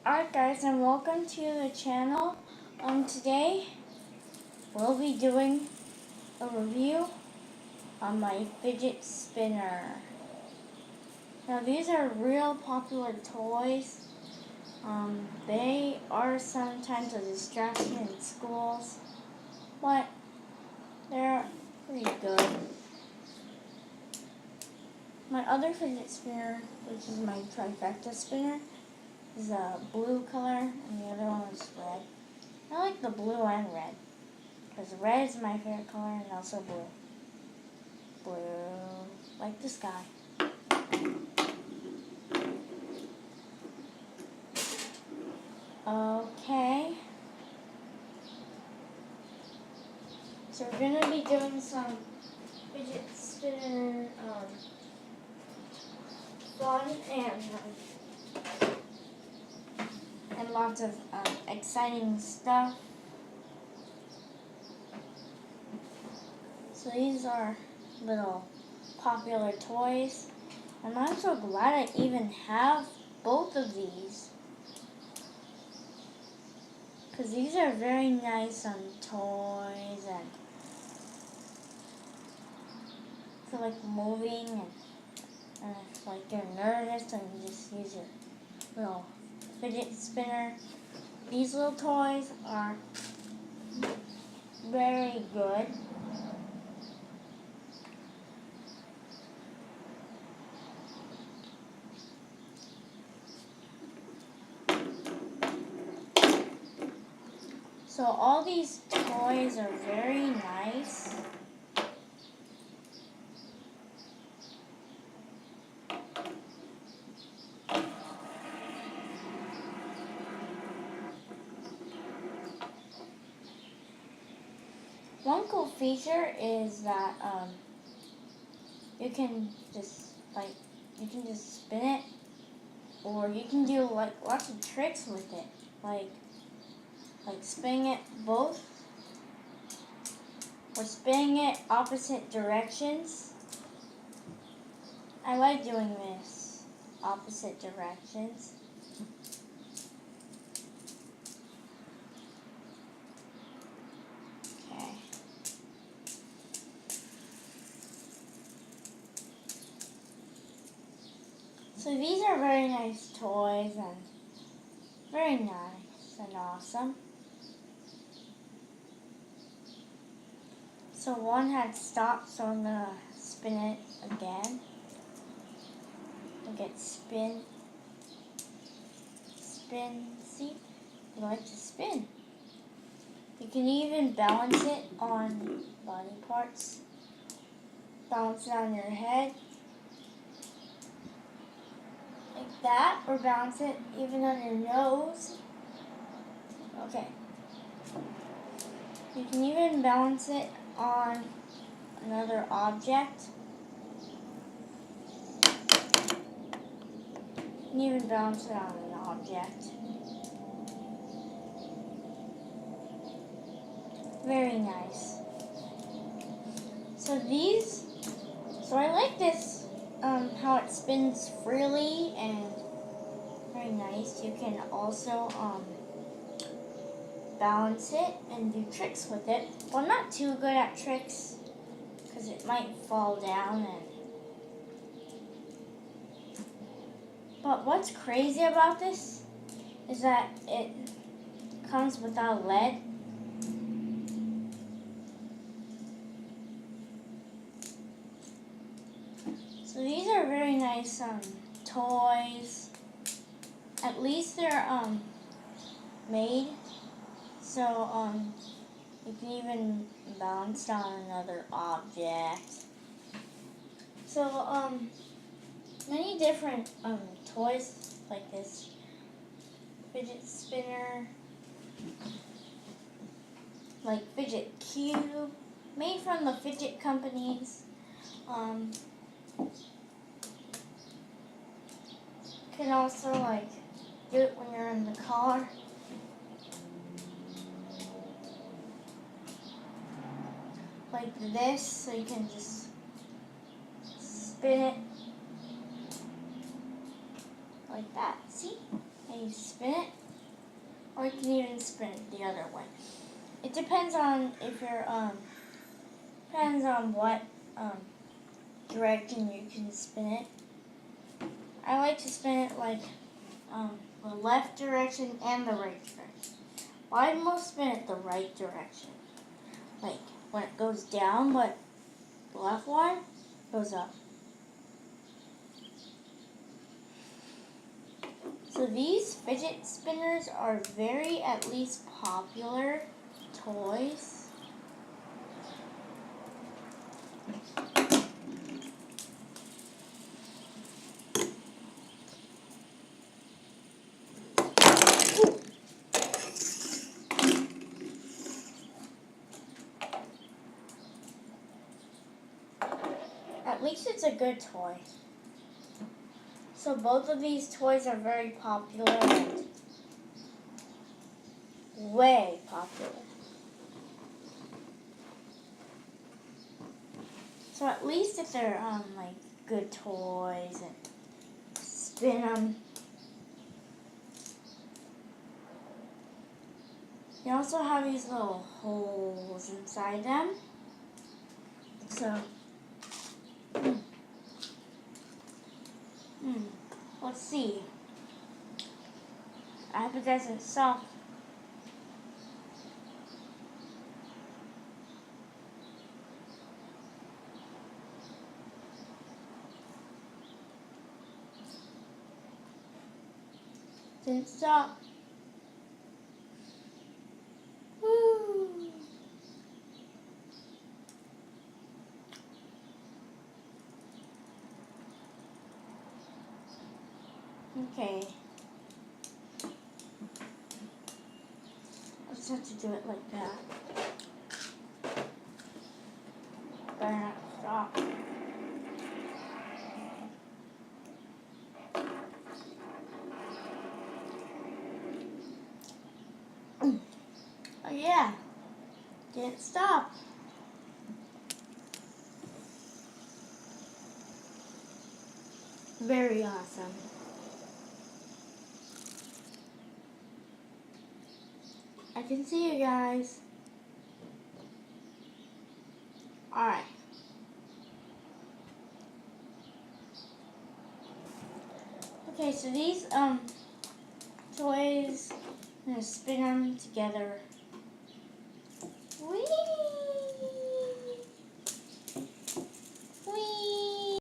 Alright guys, and welcome to the channel. Today we'll be doing a review on my fidget spinner. Now these are real popular toys. They are sometimes a distraction in schools, but they're pretty good. My other fidget spinner, which is my trifecta spinner, is a blue color, and the other one is red. I like the blue and red, because red is my favorite color, and also blue. Blue, like the sky. Okay. So we're going to be doing some fidget spinner fun and lots of exciting stuff. So these are little popular toys, and I'm so glad I even have both of these, because these are very nice toys, and for like moving, and if like you're nervous, then you just use your little fidget spinner. These little toys are very good. So all these toys are very nice. One cool feature is that you can just spin it, or you can do like lots of tricks with it, like spinning it both, or spinning it opposite directions. I like doing this, opposite directions. Okay. So these are very nice toys, and very nice and awesome. So one had stopped, so I'm going to spin it again. Get spin. See? You like to spin. You can even balance it on body parts. Balance it on your head. Like that, or balance it even on your nose. Okay. You can even balance it on another object. You can even balance it on an object. Very nice. So I like this, how it spins freely and very nice. You can also balance it and do tricks with it. Well, I'm not too good at tricks, because it might fall down. But what's crazy about this is that it comes without lead. So these are very nice toys. At least they're made so you can even balance on another object. So many different toys like this fidget spinner, like fidget cube, made from the fidget companies. Can also do it when you're in the car. Like this, so you can just spin it like that. See? and you spin it, or you can even spin it the other way. It depends on if you're depends on what direction you can spin it. I like to spin it like the left direction and the right direction. Well, I most spin it the right direction, like when it goes down, but the left one goes up. So these fidget spinners are very, at least, popular toys. At least it's a good toy. So both of these toys are very popular and way popular. So at least if they're like good toys and spin them. You also have these little holes inside them. So let's see. I hope it doesn't stop. Didn't stop. Woo. Okay. I just have to do it like that. Better not stop. Oh yeah. Didn't stop. Very awesome. I can see you guys. Alright. Okay, so these toys, I'm gonna spin them together